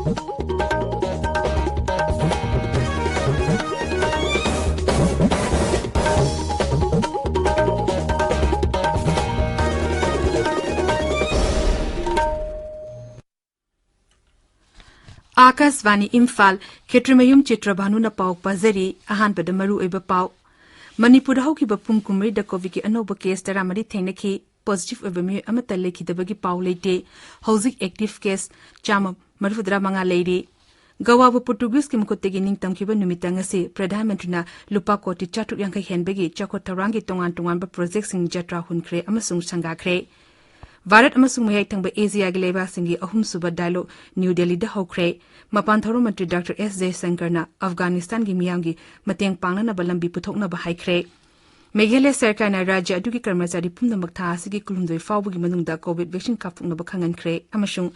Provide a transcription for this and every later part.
आकाशवाणी इम्फाल खेत्रमयुम चित्रभानु न पाउ पाजरी अहानबद मरु ओइब पाउ मणिपुर हौकिब पुम कुमरी द कोविड की अनोब केस तरामरी थेंगनखी पॉजिटिव ओइब मी अमत लेखिदबगी पाउ लेते हौजिक एक्टिव केस चाम मरफुद्रा मंगा लेरी गवाब पोर्टुगीज की मुकुत्तेगी निंगतमखिब नुमितंग से प्रधानमंत्री लुपा कोटी 400 हेनबगी चखो थौरांगी तोंगान तोंगान प्रोजेक्ट सिंग जत्रा हुनख्रे अमसुंग संगाख्रे भारत अमसुंग मयाई थंग एशिया की लेबा सिंगी अहुम सुब डायलॉग न्यू दिल्ली दा होख्रे मपान थौरो मंत्री डॉक्टर एस जयशंकर ना अफगानिस्तान की मियांगी मतेंग पांगना लंबी पुथोकना हाइख्रे मेघालय सरकार ना राज्य अदुगी कर्मचारी पुनमक था असिगी कुलुमदोय फावबगी मनुंगदा कोविड वैक्सीन काफुंगनब खंगनख्रे अमसुंग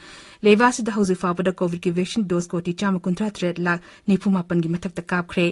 लेबासिदा हौजि फावबदा कोविड की वैक्सीन डोज कोटी 153 लाख 94 की मथक्ता कापख्रे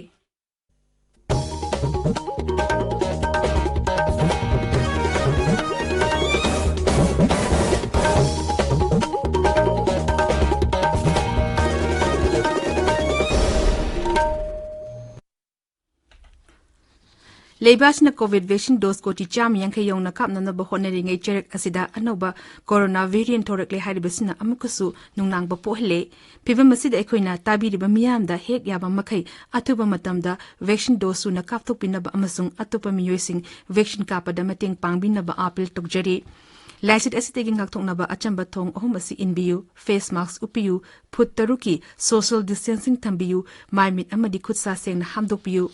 लेबासना कोविड वैक्सीन डोज कोटी 150 यौना कापननब होनरिङै चेरक असिदा अनौबा कोरोना वेरिएंट थोरकले हाइरिबसिना अमुकसु नुंगनांगब पोहले फिबम असिदा एखोइना ताबिरिबा मियामदा हेक याबा मखै अथुबा मतमदा वैक्सीन डोज सुना कापथोपिनब अमसुंग अतोपा मियोइसिंग vaccine कापदा मतेंग पांगबिनब appeal तोकजरी लाइसिट असिदगी ngakthoknaba achamba thong ahum asi inbiu face mask upiu phut taruki social distancing thambiu maimit amadi khutsa sengna hamdokpiu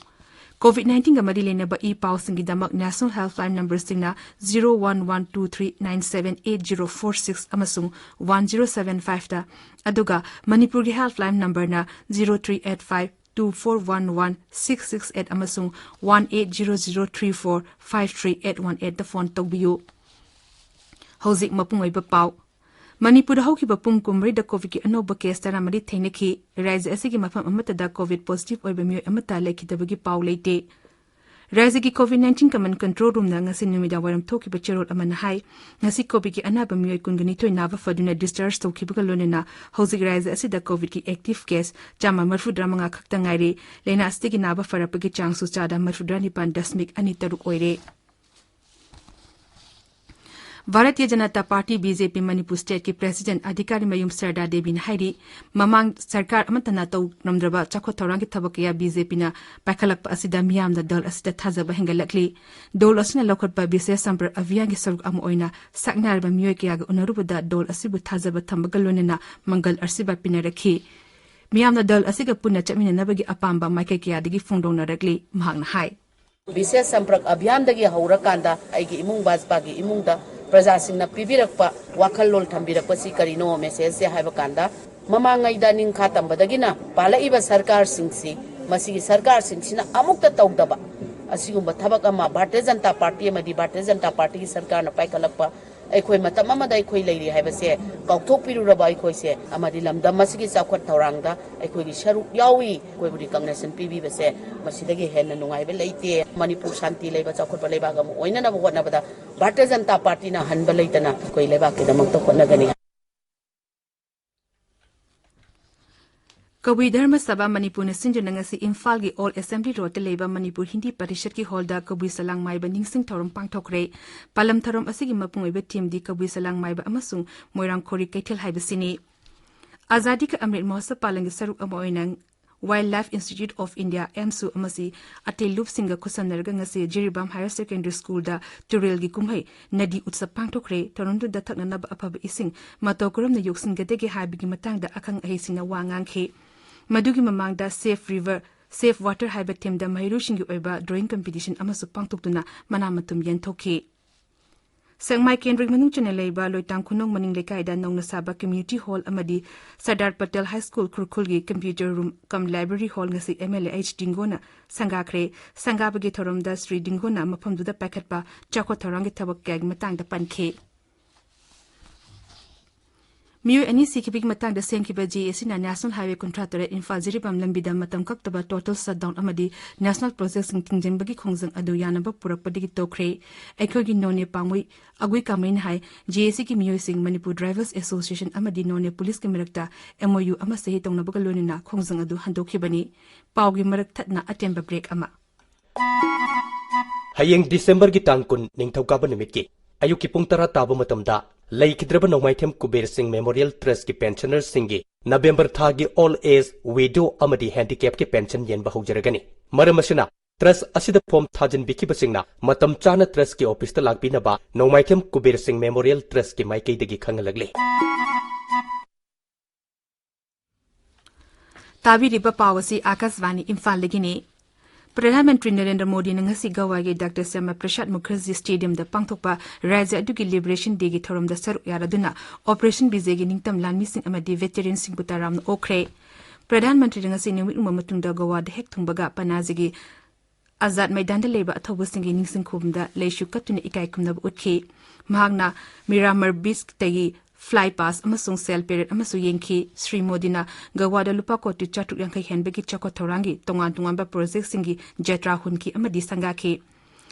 COVID-19 gamari lenaba e pausing gidamak national helpline number singna 0112397846 amasung 1075 ta aduga Manipur gi helpline number na 038524116668 amasung 1800345381 the phone togbiu Hauzik mapung oiba pau Manipur haukiba pum kumri da COVID ki anoba case taramari thainaki raise asigi mafam amata da COVID positive oiba mi amata lekidabagi pau leite raise ki COVID-19 command control room na ngasi numida waram thokiba cherol amana hai ngasi COVID ki anaba mi kungani thoi nava faduna discharge thokiba lonena hauzik raise asida COVID ki active case chama marfudra manga khakta ngaire lena astigi naba farapagi changsu chada marfudra nipan dasmik ani taruk oire Bharatiya Janata party BJP Manipur state की president अधिकारी मयुम सरदा देवी ने हाइरी ममांग सरकार अमतना तौ नमद्रबा चखो थौरांग की थबकया BJP ना पाखलक असिदा मियाम दा दल असिदा थाजब हेंगलकली दल असिना लखटपा विशेष संपर्क अभियान की सरुक अम ओइना सकनारबा मियोय कया उनरुबदा दल असिबु थाजब थंबगलोनेना मंगल असिबा पिनरखी मियाम दा दल असिगा पुन्ना चमिननबगी अपाम्बा माइके कयादगी फोंडोनरकली महंगना हाई विशेष संपर्क अभियान दगी हौरकांदा आइगी इमुंग भाजपागी इमुंगदा प्रजासिंगना पिबिरकपा वाखललोल थंबिरकपसी करिनो मेसेज से हाइबकांदा ममांगैदा निंखा तंबदगिना पालाइबा सरकार सिंगसी मसिगी सरकार सिंगसिना अमुक्ता तौदबा असिगुंबा थबक अमा भारतीय जनता पार्टी अमदी भारतीय जनता पार्टी की सरकार न पाइखलकपा अखोय मतम अमदा अखोय लेरी हाइबसे कौथोकपिरुरबा अखोयसे अमदी लमदम मसिगी चाखत थौरांगदा अखोयगी सरुक यावी कोइबुदी कंग्रेसन पिबिबसे मसिदगी हेन नुंगाइबे लेते मणिपुर शांति लेबा चाखत लेबागम ओइननब होनबदा भारतीय जनता पार्टी ना हनब लेतना कोइ लेबाके दमक तो होनगनी कबुई धर्म सभा मणिपुर सिंजुनंगसी इम्फाल की ऑल असेंबली रोड लेबा मणिपुर हिंदी परिषद की हॉलदा कबुई सलांग माइबा निंगसिंग थौरम पांगथोकरे पालम थरम असिगी मपुंग ओइबे टीम दी कबुई सलांग माइबा अमसुंग मोइरांग खोरी कैथल हाइबसिनी आजादी का अमृत महोत्सव पालंग सरुक अमोइनंग wildlife institute of India एमसु अमसी अटे लूप सिंग खुसनरग ngasi Jiribam higher secondary school दा टुरेल की कुमहै नदी उत्सव पांगथोकरे थरनदु दा थकननब अफब इसिंग मतोकुरम न योक्सिंगदेगे हाबिगी मतंगदा अखंग अहिसिना वांगांखे मधुगी ममांगदा सेफ रिवर सेफ वाटर हाइबा टीमदा महिरुसिंगी ओइबा ड्राइंग कंपटीशन अमसु पांगथोकतुना मनामतुम यंथोखे संगमाई केंद्रिक मनुंग चने लेबा लोइतांग खुनोंग मनिंग लेकाइदा नौना साबा कम्युनिटी हॉल अमदी सरदार पटेल हाई स्कूल खुरखुलगी computer room cum library hall ngasi MLH डिंगोना संगाख्रे संगाबगी थोरमदा श्री डिंगोना मफमदुदा पैखटपा चाखो थोरंगी थबक कैग मतंगदा पनखे Miyu ani sikibig matang da senkiba GAC na National Highway Contractor Imphal Jiribam lambida matam kaktaba total shutdown amadi National Project sing tingjen bagi khongjang adu yanaba purakpadigi tokre aikhogi none pangwi agui kamain hai GAC ki miyu sing Manipur Drivers Association amadi none police ki merakta MOU ama sahi tongna bagalonina khongjang adu handokhibani pawgi marak thatna atemba break ama Hayeng December ki tangkun ningthauka nimit ki ayuki pung tara taba matamda Laikidraba Nomaithem Kubir Singh Memorial Trust ki pensioners singi November thagi all age widow amadi handicap ki pension yen bahaujaragani maramasina trust asida form thajin biki basingna matam chana trust ki office ta lagpina ba Nomaithem Kubir Singh Memorial Trust ki maikei dagi khangalagle Tabi riba pawasi Akasvani Imphal legini Pradhanmantri Narendra Modi ngasi gawage Dr. Syama Prasad Mukherjee Stadium da pangthokpa Rajya adugi Liberation Day gi thorom da saru yaraduna Operation Bijay gi ningtam lanmi sing amadi veteran sing butaram okre Pradhanmantri ngasi nimit mamatungda gawa da hek thungbaga panazigi Azad Maidan da leba athobu singi ningsing khumda leishu katuna ikai kumna utki mahagna Miramar Beach tagi fly pass amasung sale period amasu yengki Sri Modina gawada lupa koti chatuk yang kai henbegi chako thorangi tongan ba project singi jetra hunki amadi sangaki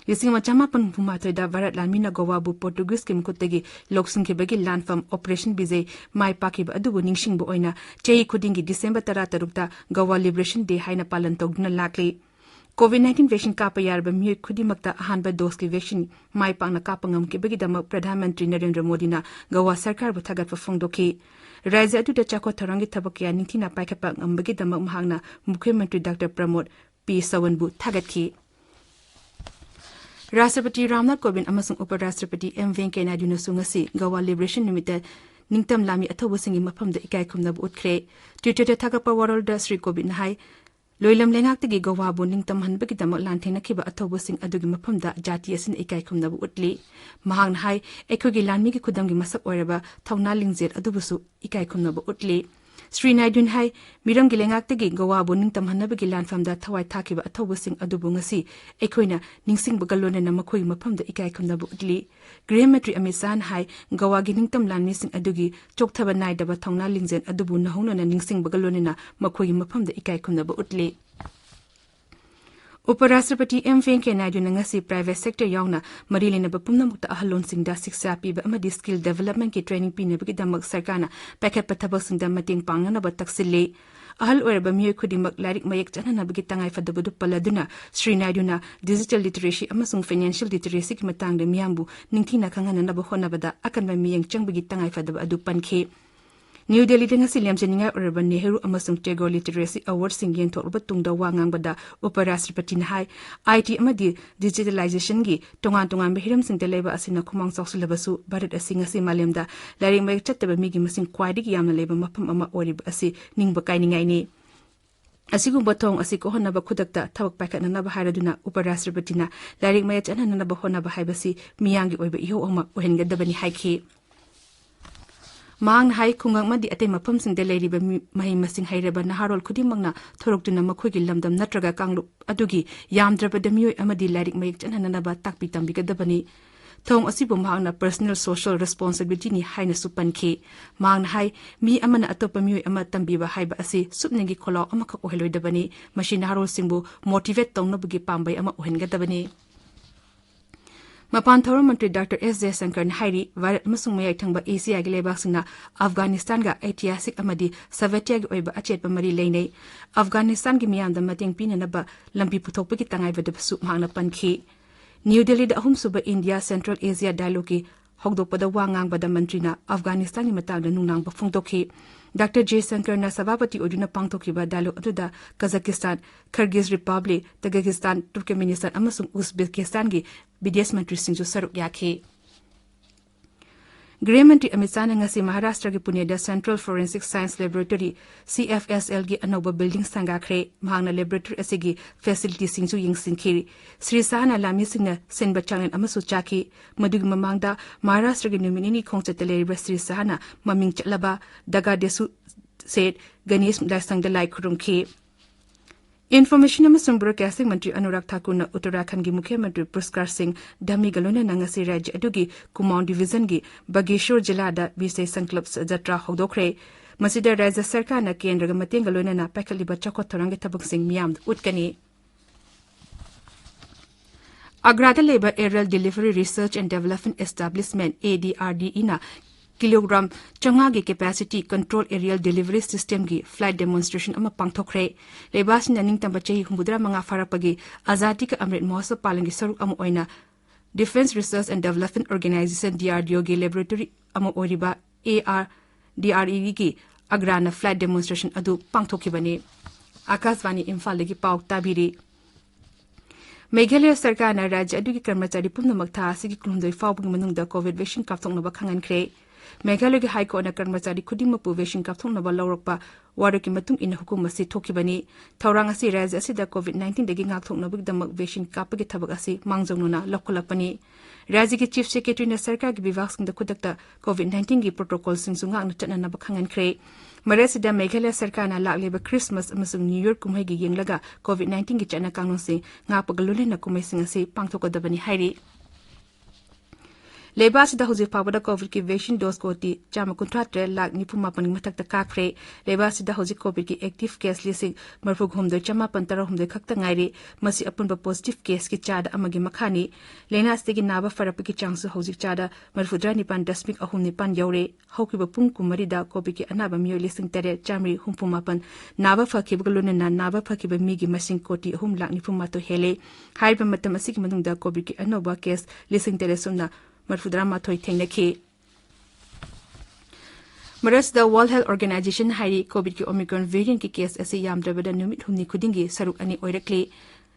Lising macama pan pumato da varat lamina gawa bu Portuguese kim kutegi loksing ke bagi land farm operation bizay mai paki ba adubu ningsing bu oina chei kudingi December tarukta gawa liberation day haina palan togna lakli COVID-19 vaccine kapa yarba miyoy kudimakta ahanba dose ki vaccine mai pangna kapa ngam ki bagi dama Pradhanmantri Narendra Modi na gawa sarkar bu thagat fa phongdoki Rajya adu da chako tharangi thabakya ningthina paikapa ngam bagi dama mahangna Mukhyamantri Dr. Pramod P. Sawan bu thagat ki Rashtrapati Ramnath Kovind amasung Uparashtrapati M. Venkaiah Naidu na sungasi gawa liberation nimita ningtam lami athobu singi maphamda ikai khumna bu utkre Twitter ta thagapa warol da Sri Kovind hai Loilam lengak gawa bu ningtam hanbagi damak lanthena khiba athobu sing adugi maphamda jati asin ikai khumna bu utli mahang hai ekhogi lanmi gi khudam gi masak oiraba thawna lingjet adubusu ikai khumna bu utli Sri Naidun hai miram gi lengak gawa bu ningtam hanbagi lanfamda thawai thakiba athobu sing adubu ngasi ekhoina ningsing bagalone na makhoi maphamda ikai khumna bu utli Grammatry Amisan hai gawa gi ningtam lanmi sing adugi chokthaba naidaba thawna lingjet adubu nahona na ningsing bagalone na makhoi maphamda ikai khumna bu utli Uparashtrapati M. Venkaiah Naidu ngasi private sector yauna marilina ba pumnamukta ahalon singda siksha piba amadi skill development ki training pine bagi damak sarkana packet pathabak singda mating pangnana ba taksille ahal oirba miyoy khudimak larik mayek chanana bagi tangai fadabudu paladuna Sri Naidu na digital literacy amasung financial literacy ki matangda miyambu ningthina khangana na ba honabada akanba miyeng changbagi tangai fadaba adu pankhe New Delhi denga siliam jeninga urban Nehru amasung Tagore Literacy Award singyen thorba tungda wangang bada Uparashtrapati hai IT amadi digitalization gi tongan behiram singte leba asina khumang choksulebasu Bharat asinga si malemda lari mai chattaba migi masing kwaidi yamna leba mapam ama orib asi ningba kainingai ni Asigumba thong asiko honaba khudakta thawak paikatna naba hairaduna Uparashtrapati na lari mai chanana naba honaba haibasi miyangi oiba iho ama ohenga dabani haiki Mang hai khungang madi ate mapam sing de leiriba mahi masing hairaba naharol khudimangna thoroktuna makhoigi lamdam natraga kanglu adugi yamdraba damioi amadi lairik mayek chananaba takpi tambi gadabani thong asibu mahangna personal social responsibility ni haina supanki mang hai mi amana atopa mioi ama tambiba haiba asi supnegi kholo amaka oheloidabani machine harol singbu motivate tongnabugi pambai ama ohengadabani Mapan Thawar Mantri Dr. S. J. Shankar Hairi Varat Masung Mayai Thangba Asia gi lebaksingna Afghanistan ga ऐतिहासिक amadi Soviet gi oiba achetpa mari leinei Afghanistan gi miyamda mating pinanaba lampi puthokpa gi tangai vadabsu mangna pankhi New Delhi da ahum suba India Central Asia dialogue ki hogdokpada wangang bada mantrina Afghanistan gi matangda nunang ba phungdokhi Dr. J. Shankar na sabapati oduna pangtokhiba dialogue aduda Kazakhstan, Kyrgyz Republic, Tajikistan, Turkmenistan amasung Uzbekistan gi Videsh Mantri singju saruk yakhi Gramantri Amisana ngasi Maharashtra gi Pune da Central Forensic Science Laboratory CFSL gi anoba building sangakre mahangna laboratory asigi facility singju yingsinkhiri Sri Sahana lami singna senba changen amasu chaki madug mamangda Maharashtra gi nominini khongchatale Sri Sahana maming chalaba daga desu said Ganesh Lasang da lai khurumkhi Information amasung Broadcasting Mantri Anurag Thakur na Uttarakhand gi Mukhyamantri Puruskar Singh Dhami galona na ngasi rajya adugi Kumaon Division gi Bageshwar Jilla da Bisay Sankalp Jatra hodokre masida rajya sarkar na kendra ga mateng galona na pakhaliba chakot thorang thabak sing miyam utkani Agrada Labor Aerial Delivery Research and Development Establishment ADRDE na kilogram changa gi capacity control aerial delivery system gi flight demonstration ama pangthokre lebas naning tamba chei humbudra manga farapagi azati ka amrit mohsa palangi saruk ama oina Defense Research and Development Organization DRDO gi laboratory ama oriba ARDRE gi agrana flight demonstration adu pangthokibani Akasvani Imphal gi pauk tabiri Meghalaya Sarkar na rajya adugi karmachari pumnamak tha asigi klundoi fawbung manungda COVID vaccine kapthoknaba khangan khre Meghalaya High Court na karmachari khudingmapu vaccine kapthoknaba lawrakpa waraki matung ina hukum asi thokibani thorang asi rajya asida COVID-19 dagi ngakthoknaba damak vaccine kapagi thabak asi mangjongnuna lokholapani rajya ki chief secretary na sarkar gi bivag sing da khudakta COVID-19 gi protocol sing sunga na channa na khangan khre Maresida Meghalaya Sarkar na lakleba Christmas amasung New Year kumai gi yenglaga COVID-19 gi chana kanung sing ngapagalule na kumai sing asi pangthokodabani hairi Lebas da huji pabada COVID ki vaccine dose koti chama kuntratre lak nipuma pani matak ta kakre lebas da huji COVID ki active case lising marfu ghumde chama pantara humde khakta ngairi masi apunba positive case ki chada amagi makhani lena stegi naba farap ki changsu huji chada marfu drani pan dasmik ahum ni pan yaure haukiba pung kumari da COVID ki anaba miyo lising tere chamri humpuma pan naba fakib galune na naba fakiba migi masing koti ahum lak nipuma to hele haiba matam asiki manung da COVID ki anoba case lising tere sumna Marfudrama Toy Tengnaki. Maras the World Health Organization Hari COVID ki Omicron variant ki case as a yam drabada numit humni kudingi saruk ani oirakli.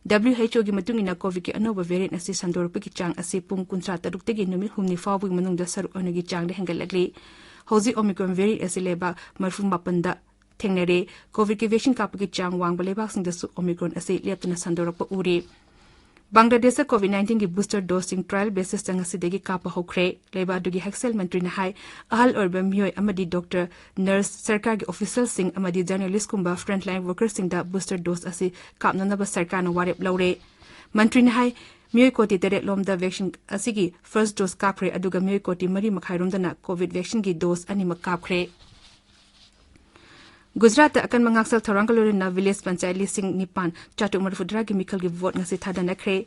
WHO gi matungina COVID ki anoba variant as sandorpa ki chang as pung kuntra taruk tegi numit humni fawu manung da saruk onagi chang de hengalagli. Hozi Omicron variant as leba marfum mapanda tengnere COVID ki vaccine kapaki chang wang baleba sing da su Omicron as leptana sandorpa uri. Bangladesh COVID-19 की booster dosing trial basis तंगसिदेगी कापा होख्रे लेबा दुगी हेक्सेल मंत्री न high अहल और मियोय अमदी doctor nurse सरकार के official सिंह अमदी जर्नलिस्ट कुंबा फ्रंटलाइन वर्कर्स सिंह दा booster dose असी कापननब सरकार न वारेप लौरे मंत्री न हाई मियोय कोटी तेरे लोमदा वैक्सीन असिगी फर्स्ट डोज कापरे अदुगा मियोय कोटी मरी मखाइरोमदना कोविड वैक्सीन की डोज अनि मकापख्रे Gujarat akan mengaksal Thorangalurina village panchayat lising nipan chatuk marfudra gi mikal gi vote ngasi thada nakre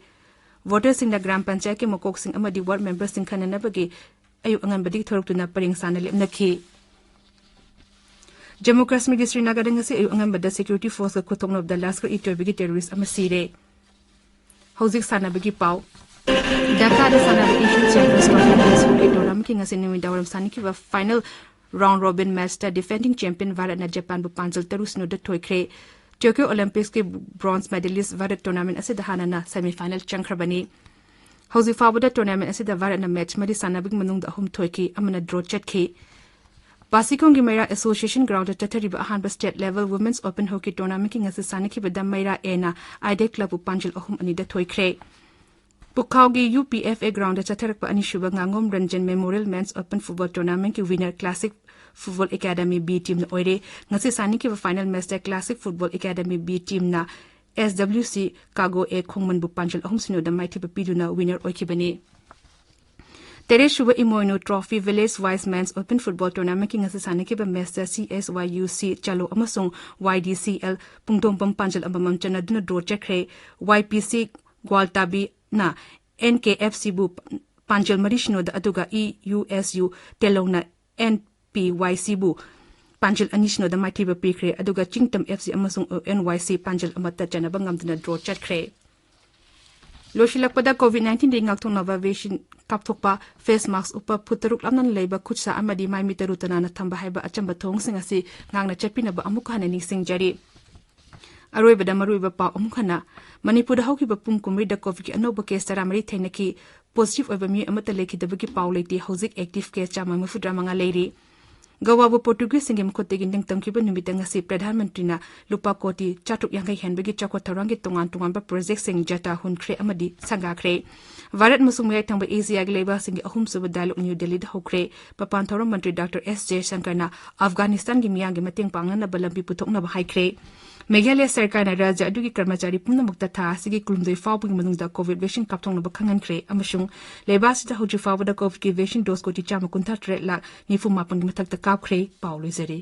voter sing na gram panchayat ke mokok sing amadi ward member sing khanana bagi ayu angan badi thoruk tuna paring sana lep nakhi Jammu Kashmir gi Srinagar ngasi ayu angan bada security force ko khotong of the last ito bigi terrorist amasire hauzik sana bagi pau Dhaka de sana bagi issue champions conference ko tournament ki ngasi nimi dawram sani ki final round robin match ta defending champion Bharat na Japan bu panjal tarus no de toikre Tokyo Olympics ke bronze medalist Bharat tournament ase dahana na semi final changkhrabani hauzi fawada tournament ase da Bharat na match mari sanabig manung da hum toiki amana draw chatki Pasikong gi Maira Association ground tatari ba han state level women's open hockey tournament ki ngase sanaki ba da Maira ena ide club bu panjal ahum ani da toikre Pukhaugi UPFA ground chatharak pa ani shuba ngangom Ranjan Memorial Men's Open Football Tournament ki winner Classic Football Academy B team na oire ngasi sani ki final match da Classic Football Academy B team na SWC Kago A Khongman bu panjal ahum sino da maiti pidu na winner oikibani Tere shuba Imoino Trophy Village Wise Men's Open Football Tournament ki ngasi sani ki ba match da CSYUC Chalo amasung YDCL pungdom pam panjal amamam chana duna draw chakre YPC Gwaltabi na NKFC bu panjal marishno da aduga EUSU telona NPYC bu panjal anishno da maiti ba pikre aduga Chingtam FC amasung NYC panjal amata chana bangam dina draw chatkre Loshilakpada COVID-19 de ngakthong nova vaccine kapthokpa face mask upa putaruk lamnan leiba khutsa amadi mai mitarutana na thamba haiba achamba thong singa si ngangna chapina ba amuk hana ni singjari Aroi bada marui ba pa omkhana Manipur da hauki ba pum kumri da COVID ki anoba case taramari thainaki positive oba mi amata lekhi da bagi paw leiti hauzik active case chama mafudra manga leiri Gawa bu Portuguese singem khote gi ndeng tamki ba numita ngasi Pradhan Mantri na lupa koti chatuk yangai henbagi chakwa tharangi tongan ba project sing jata hun khre amadi sanga khre Varat musung mai thangba Asia gi leba singi ahum suba dialog New Delhi da hokre papan thoram Mantri Dr. S. J. Shankar na Afghanistan gi miyang gi mateng pangna na balambi puthok na ba haikre Meghalaya Sarkarna Raja adugi karmachari pumnamukta tha asigi kulumdoi fawbing manungda COVID vaccine kapthongnaba khangankhre amasung lebasida hoji fawbada COVID ki vaccine dose ko ti chama kuntha 3 lakh 94 mathakta kapkhre paulizari